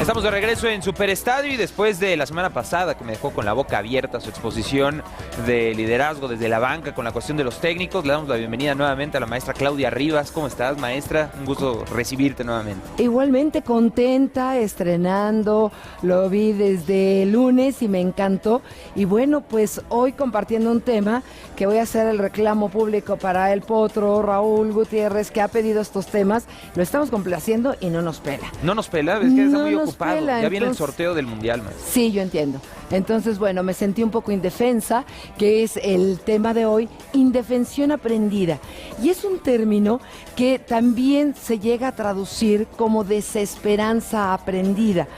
Estamos de regreso en Superestadio y después de la semana pasada que me dejó con la boca abierta su exposición de liderazgo desde la banca con la cuestión de los técnicos, le damos la bienvenida nuevamente a la maestra Claudia Rivas. ¿Cómo estás, maestra? Un gusto recibirte nuevamente. Igualmente contenta, estrenando, lo vi desde el lunes y me encantó. Y bueno, pues hoy compartiendo un tema que voy a hacer el reclamo público para el Potro, Raúl Gutiérrez, que ha pedido estos temas. Lo estamos complaciendo y no nos pela. ¿No nos pela? Es que está muy ocupado. Pela, ya viene el sorteo del Mundial, maestra. Sí, yo entiendo. Entonces, bueno, me sentí un poco indefensa, que es el tema de hoy, indefensión aprendida. Y es un término que también se llega a traducir como desesperanza aprendida.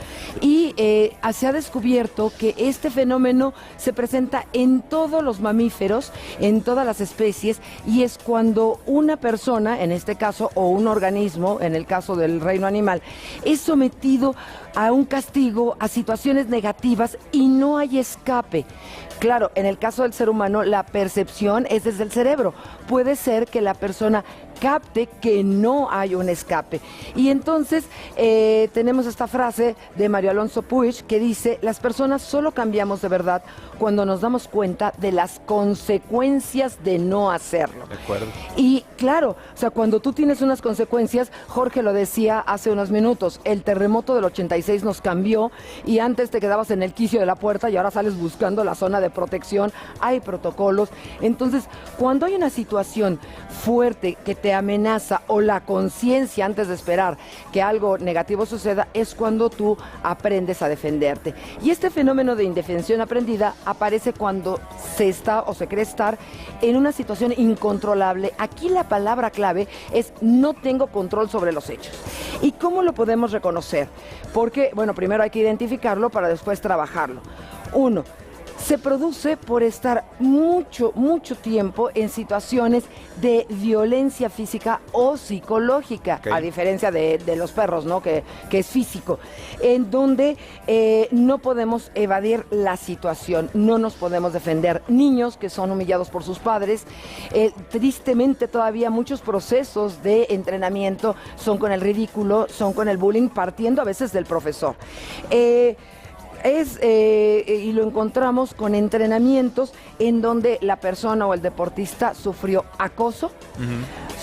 Y se ha descubierto que este fenómeno se presenta en todos los mamíferos, en todas las especies, y es cuando una persona, en este caso, o un organismo, en el caso del reino animal, es sometido a un castigo, a situaciones negativas y no hay escape. Claro, en el caso del ser humano, la percepción es desde el cerebro. Puede ser que la persona capte que no hay un escape. Y entonces tenemos esta frase de Mario Alonso Puig que dice: las personas solo cambiamos de verdad cuando nos damos cuenta de las consecuencias de no hacerlo. De acuerdo. Y claro, o sea, cuando tú tienes unas consecuencias, Jorge lo decía hace unos minutos, el terremoto del 86 nos cambió y antes te quedabas en el quicio de la puerta y ahora sales buscando la zona de protección, hay protocolos. Entonces, cuando hay una situación fuerte que te amenaza o la conciencia antes de esperar que algo negativo suceda, es cuando tú aprendes a defenderte. Y este fenómeno de indefensión aprendida aparece cuando se está o se cree estar en una situación incontrolable. Aquí la palabra clave es: no tengo control sobre los hechos. ¿Y cómo lo podemos reconocer? Porque, bueno, primero hay que identificarlo para después trabajarlo. Uno, se produce por estar mucho tiempo en situaciones de violencia física o psicológica, okay, a diferencia de los perros, ¿no? Que es físico, en donde no podemos evadir la situación, no nos podemos defender. Niños que son humillados por sus padres, tristemente todavía muchos procesos de entrenamiento son con el ridículo, son con el bullying, partiendo a veces del profesor. Y lo encontramos con entrenamientos en donde la persona o el deportista sufrió acoso,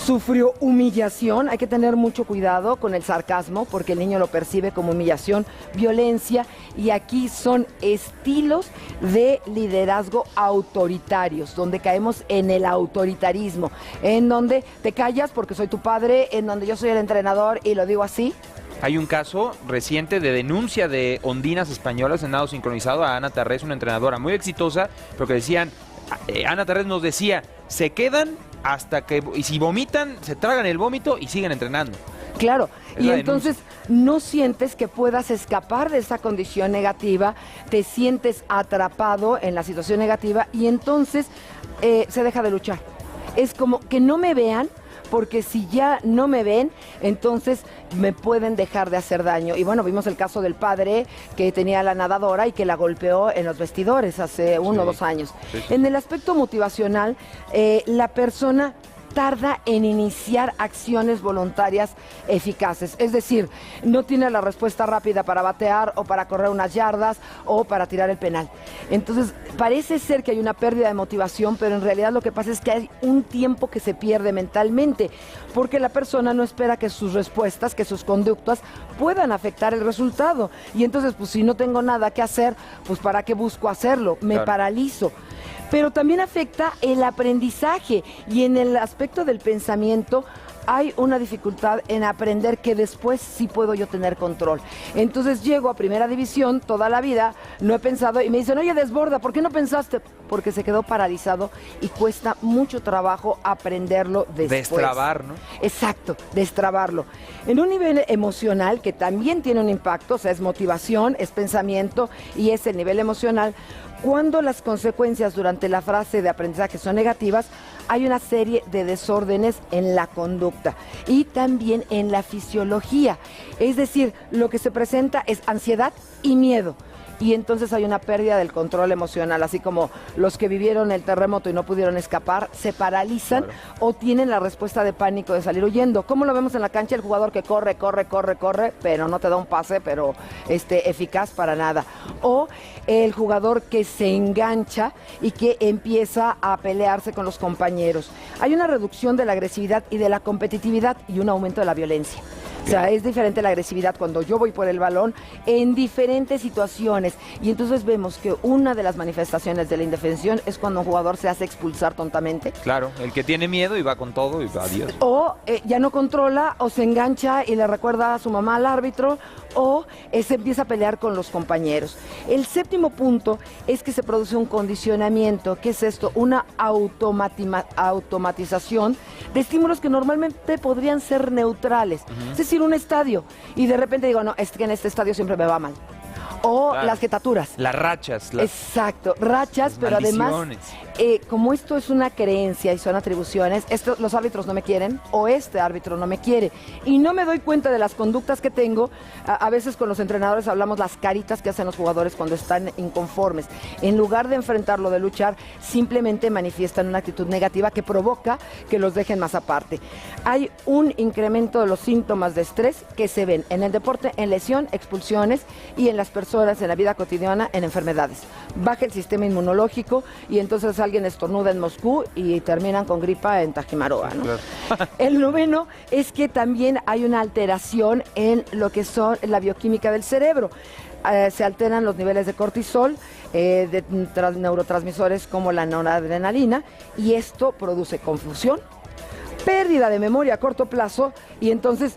sufrió humillación. Hay que tener mucho cuidado con el sarcasmo porque el niño lo percibe como humillación, violencia, y aquí son estilos de liderazgo autoritarios, donde caemos en el autoritarismo, en donde te callas porque soy tu padre, en donde yo soy el entrenador y lo digo así. Hay un caso reciente de denuncia de ondinas españolas en nado sincronizado a Ana Tarrés, una entrenadora muy exitosa, pero que decían, Ana Tarrés nos decía, se quedan hasta que, y si vomitan, se tragan el vómito y siguen entrenando. Claro, y entonces no sientes que puedas escapar de esa condición negativa, te sientes atrapado en la situación negativa y entonces se deja de luchar. Es como que no me vean, porque si ya no me ven, entonces me pueden dejar de hacer daño. Y bueno, vimos el caso del padre que tenía a la nadadora y que la golpeó en los vestidores hace 1 o 2 años. Sí. En el aspecto motivacional, la persona tarda en iniciar acciones voluntarias eficaces. Es decir, no tiene la respuesta rápida para batear o para correr unas yardas o para tirar el penal. Entonces, parece ser que hay una pérdida de motivación, pero en realidad lo que pasa es que hay un tiempo que se pierde mentalmente, porque la persona no espera que sus respuestas, que sus conductas puedan afectar el resultado. Y entonces, pues si no tengo nada que hacer, pues ¿para qué busco hacerlo? Me paralizo. Pero también afecta el aprendizaje y en el aspecto del pensamiento hay una dificultad en aprender que después sí puedo yo tener control. Entonces llego a primera división toda la vida, no he pensado y me dicen, oye, desborda, ¿por qué no pensaste? Porque se quedó paralizado y cuesta mucho trabajo aprenderlo después. Destrabar, ¿no? Exacto, destrabarlo. En un nivel emocional que también tiene un impacto, o sea, es motivación, es pensamiento y es el nivel emocional. Cuando las consecuencias durante la fase de aprendizaje son negativas, hay una serie de desórdenes en la conducta y también en la fisiología. Es decir, lo que se presenta es ansiedad y miedo. Y entonces hay una pérdida del control emocional, así como los que vivieron el terremoto y no pudieron escapar, se paralizan, claro, o tienen la respuesta de pánico de salir huyendo. ¿Cómo lo vemos en la cancha? El jugador que corre, pero no te da un pase, pero eficaz para nada. O el jugador que se engancha y que empieza a pelearse con los compañeros. Hay una reducción de la agresividad y de la competitividad y un aumento de la violencia. O sea, es diferente la agresividad cuando yo voy por el balón en diferentes situaciones. Y entonces vemos que una de las manifestaciones de la indefensión es cuando un jugador se hace expulsar tontamente. Claro, el que tiene miedo y va con todo y va adiós. O ya no controla, o se engancha y le recuerda a su mamá al árbitro, o se empieza a pelear con los compañeros. El séptimo punto es que se produce un condicionamiento. ¿Qué es esto? Una automatización de estímulos que normalmente podrían ser neutrales. Es decir, un estadio, y de repente digo, no, es que en este estadio siempre me va mal. O claro, las jetaturas. Las rachas. Exacto, rachas, pero además, como esto es una creencia y son atribuciones, los árbitros no me quieren, o este árbitro no me quiere, y no me doy cuenta de las conductas que tengo. A veces con los entrenadores hablamos las caritas que hacen los jugadores cuando están inconformes. En lugar de enfrentarlo, de luchar, simplemente manifiestan una actitud negativa que provoca que los dejen más aparte. Hay un incremento de los síntomas de estrés que se ven en el deporte, en lesión, expulsiones, y en las personas en la vida cotidiana, en enfermedades. Baja el sistema inmunológico y entonces alguien estornuda en Moscú y terminan con gripa en Tajimaroa, ¿no? Claro. El noveno es que también hay una alteración en lo que son la bioquímica del cerebro. Se alteran los niveles de cortisol, de neurotransmisores como la noradrenalina, y esto produce confusión, pérdida de memoria a corto plazo, y entonces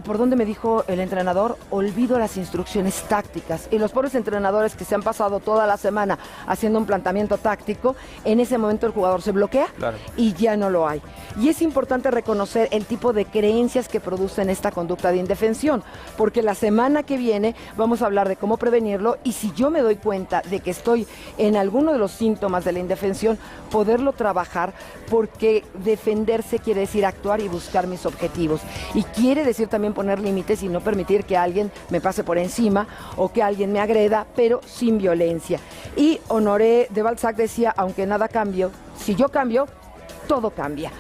¿por dónde me dijo el entrenador? Olvido las instrucciones tácticas. Y los pobres entrenadores que se han pasado toda la semana haciendo un planteamiento táctico, en ese momento el jugador se bloquea, claro, y ya no lo hay. Y es importante reconocer el tipo de creencias que producen esta conducta de indefensión, porque la semana que viene vamos a hablar de cómo prevenirlo, y si yo me doy cuenta de que estoy en alguno de los síntomas de la indefensión, poderlo trabajar, porque defenderse quiere decir actuar y buscar mis objetivos. Y quiere decir también poner límites y no permitir que alguien me pase por encima o que alguien me agreda, pero sin violencia. Y Honoré de Balzac decía, aunque nada cambie, si yo cambio, todo cambia.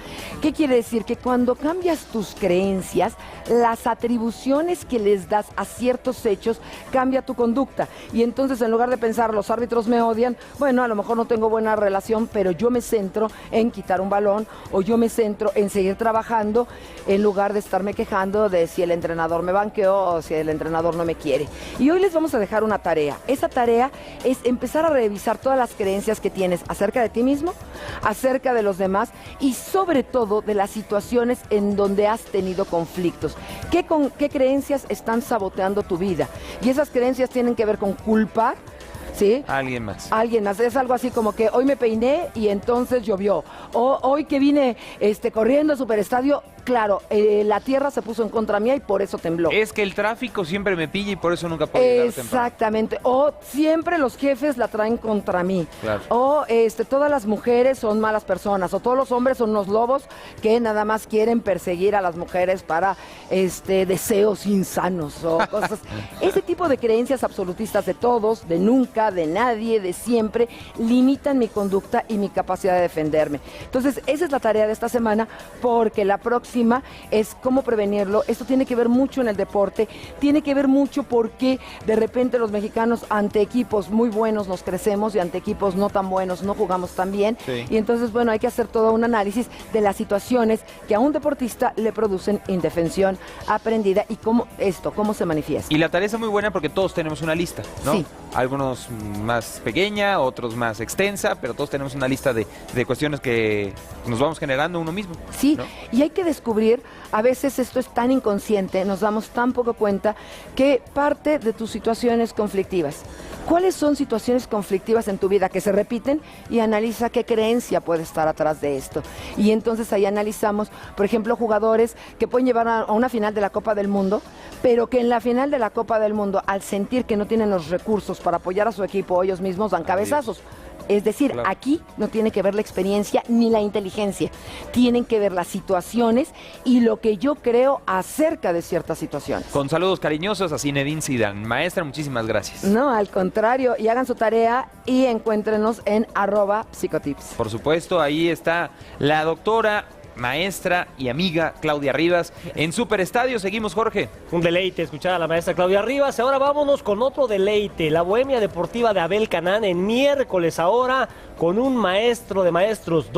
¿Qué quiere decir? Que cuando cambias tus creencias, las atribuciones que les das a ciertos hechos, cambia tu conducta. Y entonces, en lugar de pensar, los árbitros me odian, bueno, a lo mejor no tengo buena relación, pero yo me centro en quitar un balón, o yo me centro en seguir trabajando, en lugar de estarme quejando de si el entrenador me banqueó o si el entrenador no me quiere. Y hoy les vamos a dejar una tarea. Esa tarea es empezar a revisar todas las creencias que tienes acerca de ti mismo, acerca de los demás, y sobre todo de las situaciones en donde has tenido conflictos. ¿Qué creencias están saboteando tu vida? Y esas creencias tienen que ver con culpar, ¿sí? Alguien más. Alguien más. Es algo así como que hoy me peiné y entonces llovió. O hoy que vine corriendo a Superestadio, claro, la tierra se puso en contra mía y por eso tembló. Es que el tráfico siempre me pilla y por eso nunca puedo llegar temprano. Exactamente. O siempre los jefes la traen contra mí. Claro. O todas las mujeres son malas personas. O todos los hombres son unos lobos que nada más quieren perseguir a las mujeres para deseos insanos o cosas. Ese tipo de creencias absolutistas de todos, de nunca, de nadie, de siempre, limitan mi conducta y mi capacidad de defenderme. Entonces, esa es la tarea de esta semana, porque la próxima es cómo prevenirlo. Esto tiene que ver mucho en el deporte, tiene que ver mucho porque de repente los mexicanos ante equipos muy buenos nos crecemos y ante equipos no tan buenos no jugamos tan bien. Sí. Y entonces, bueno, hay que hacer todo un análisis de las situaciones que a un deportista le producen indefensión aprendida y cómo se manifiesta. Y la tarea es muy buena porque todos tenemos una lista, ¿no? Sí. Algunos más pequeña, otros más extensa, pero todos tenemos una lista de cuestiones que nos vamos generando uno mismo. Sí, ¿no? Y hay que descubrir, a veces esto es tan inconsciente, nos damos tan poco cuenta, que parte de tus situaciones conflictivas. ¿Cuáles son situaciones conflictivas en tu vida que se repiten? Y analiza qué creencia puede estar atrás de esto. Y entonces ahí analizamos, por ejemplo, jugadores que pueden llevar a una final de la Copa del Mundo, pero que en la final de la Copa del Mundo, al sentir que no tienen los recursos para apoyar a su equipo, ellos mismos dan cabezazos. Es decir, Claro. aquí no tiene que ver la experiencia ni la inteligencia. Tienen que ver las situaciones y lo que yo creo acerca de ciertas situaciones. Con saludos cariñosos a Zinedine Zidane. Maestra, muchísimas gracias. No, al contrario, y hagan su tarea y encuéntrenos en @psicotips. Por supuesto, ahí está la doctora, maestra y amiga Claudia Rivas. En Superestadio seguimos, Jorge. Un deleite escuchar a la maestra Claudia Rivas. Ahora vámonos con otro deleite. La Bohemia Deportiva de Abel Canán en miércoles ahora con un maestro de maestros.